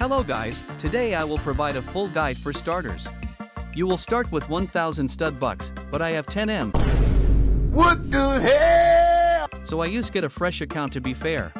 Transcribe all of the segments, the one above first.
Hello guys, today I will provide a full guide for starters. You will start with 1000 stud bucks, but I have 10M. What the hell? So I use get a fresh account to be fair.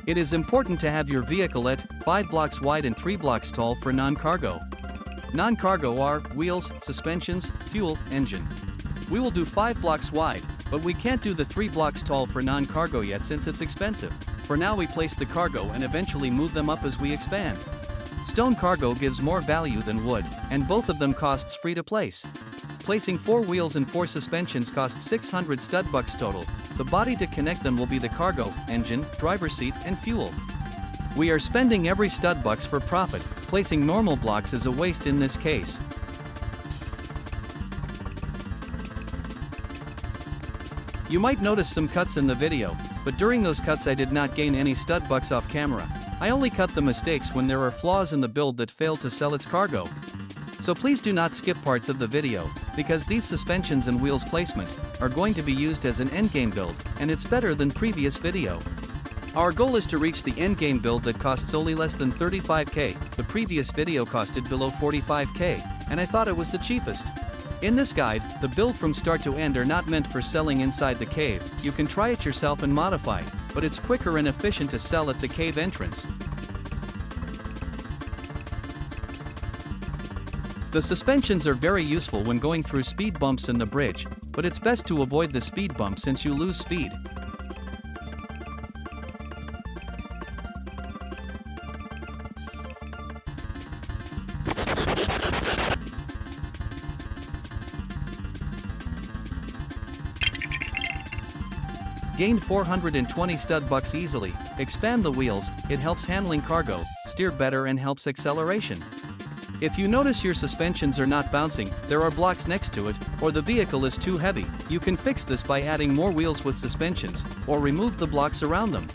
It is important to have your vehicle at 5 blocks wide and 3 blocks tall for non-cargo. Non-cargo are wheels, suspensions, fuel, engine. We will do 5 blocks wide, but we can't do the 3 blocks tall for non-cargo yet since it's expensive. For now we place the cargo and eventually move them up as we expand. Stone cargo gives more value than wood, and both of them costs free to place. Placing 4 wheels and 4 suspensions costs 600 stud bucks total. The body to connect them will be the cargo, engine, driver's seat, and fuel. We are spending every stud bucks for profit. Placing normal blocks is a waste in this case. You might notice some cuts in the video, but during those cuts I did not gain any stud bucks off camera. I only cut the mistakes when there are flaws in the build that failed to sell its cargo. So please do not skip parts of the video, because these suspensions and wheels placement are going to be used as an endgame build, and it's better than previous video. Our goal is to reach the endgame build that costs only less than 35k. The previous video costed below 45k, and I thought it was the cheapest. In this guide, the build from start to end are not meant for selling inside the cave. You can try it yourself and modify, but it's quicker and efficient to sell at the cave entrance. The suspensions are very useful when going through speed bumps in the bridge, but it's best to avoid the speed bump since you lose speed. Gained 420 stud bucks easily. Expand the wheels, it helps handling cargo, steer better and helps acceleration. If you notice your suspensions are not bouncing, there are blocks next to it, or the vehicle is too heavy. You can fix this by adding more wheels with suspensions, or remove the blocks around them.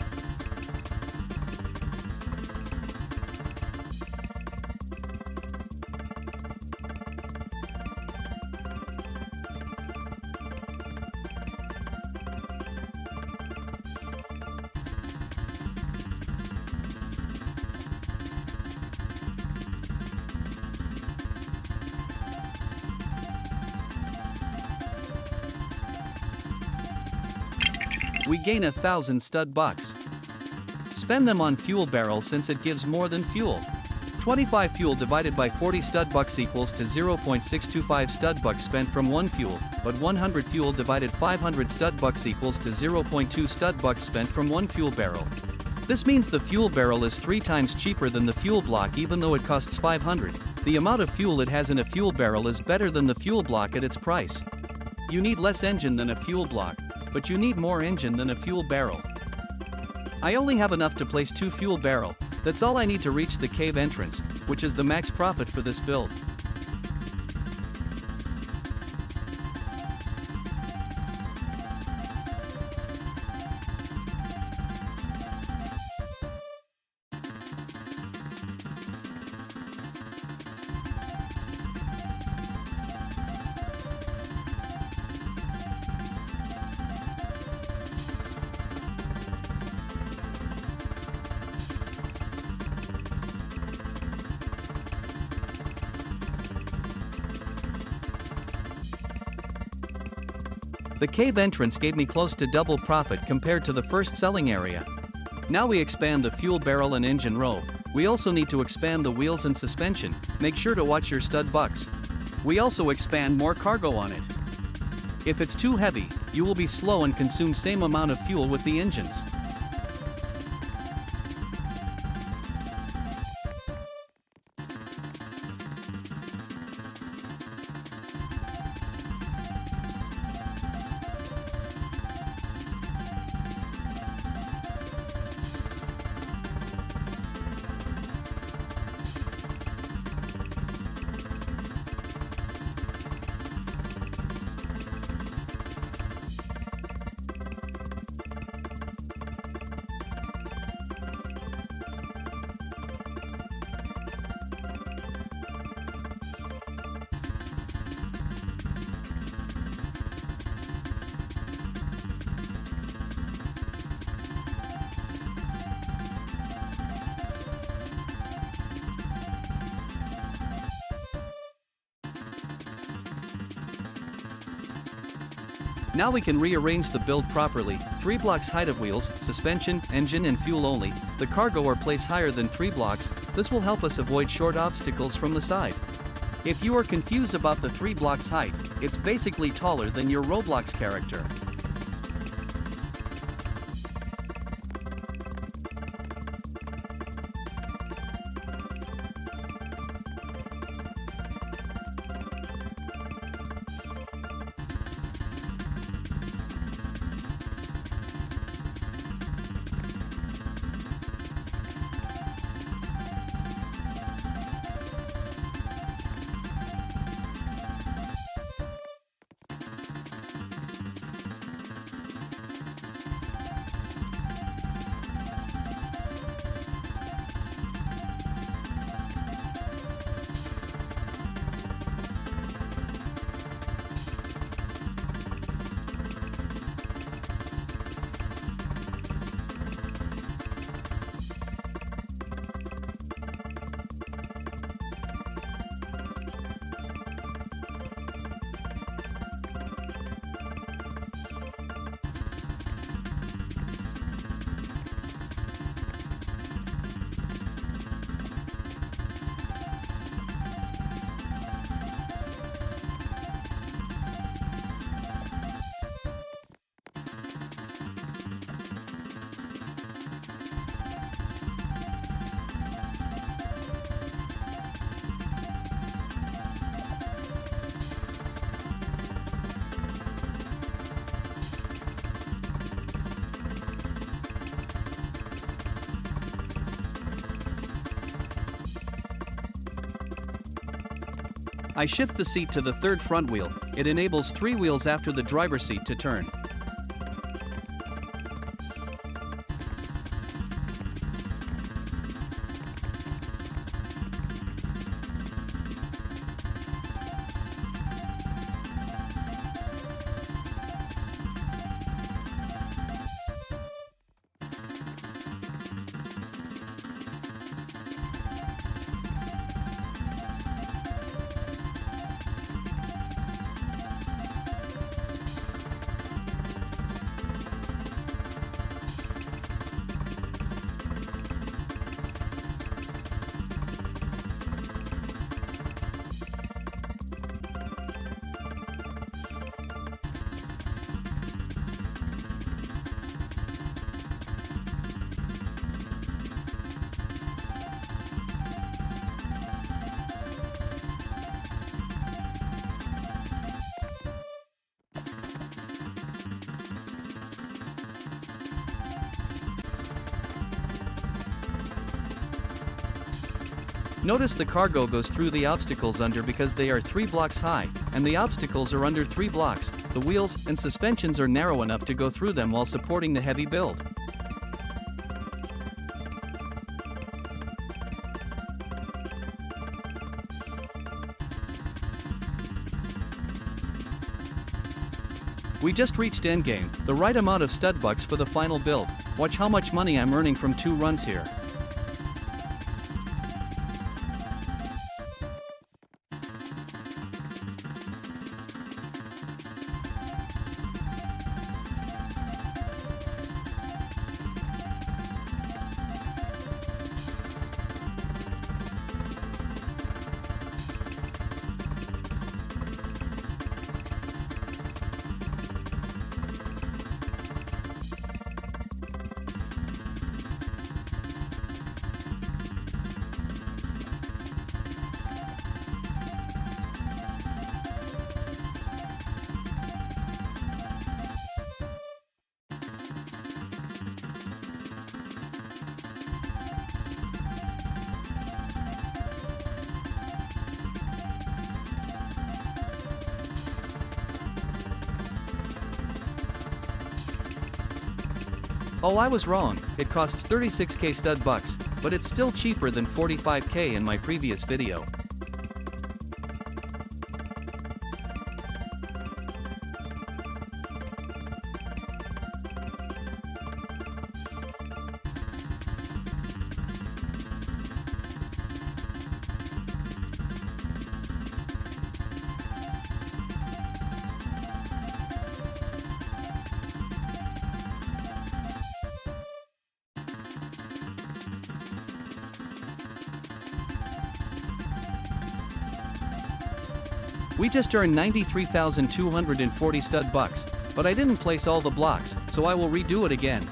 We gain 1000 stud bucks. Spend them on fuel barrel since it gives more than fuel. 25 fuel divided by 40 stud bucks equals to 0.625 stud bucks spent from 1 fuel, but 100 fuel divided 500 stud bucks equals to 0.2 stud bucks spent from 1 fuel barrel. This means the fuel barrel is 3 times cheaper than the fuel block even though it costs 500. The amount of fuel it has in a fuel barrel is better than the fuel block at its price. You need less engine than a fuel block, but you need more engine than a fuel barrel. I only have enough to place 2 fuel barrel. That's all I need to reach the cave entrance, which is the max profit for this build. The cave entrance gave me close to double profit compared to the first selling area. Now we expand the fuel barrel and engine row. We also need to expand the wheels and suspension. Make sure to watch your stud bucks. We also expand more cargo on it. If it's too heavy, you will be slow and consume same amount of fuel with the engines. Now we can rearrange the build properly. 3 blocks height of wheels, suspension, engine and fuel only. The cargo or place higher than 3 blocks. This will help us avoid short obstacles from the side. If you are confused about the 3 blocks height, it's basically taller than your Roblox character. I shift the seat to the third front wheel. It enables 3 wheels after the driver's seat to turn. Notice the cargo goes through the obstacles under because they are 3 blocks high, and the obstacles are under 3 blocks. The wheels and suspensions are narrow enough to go through them while supporting the heavy build. We just reached endgame, the right amount of stud bucks for the final build. Watch how much money I'm earning from 2 runs here. Oh, I was wrong, it costs 36k stud bucks, but it's still cheaper than 45k in my previous video. We just earned 93,240 stud bucks, but I didn't place all the blocks, so I will redo it again.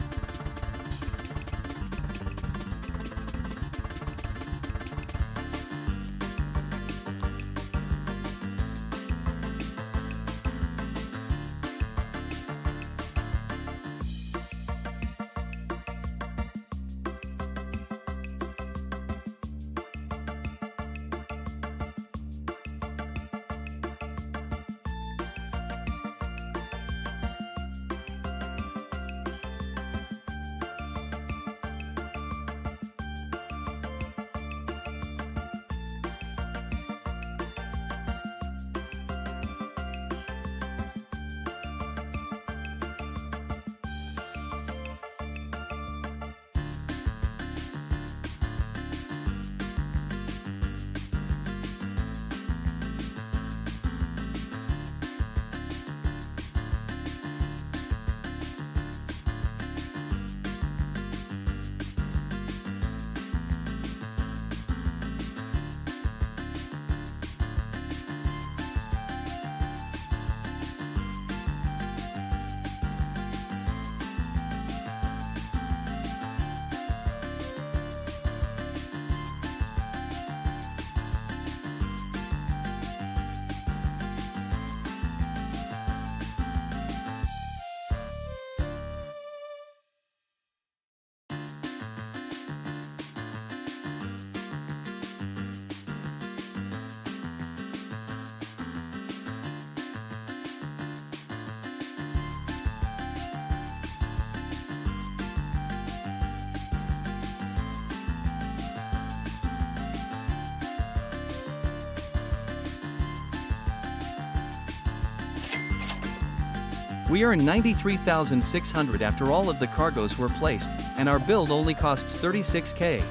We earn 93,600 after all of the cargoes were placed, and our build only costs 36k.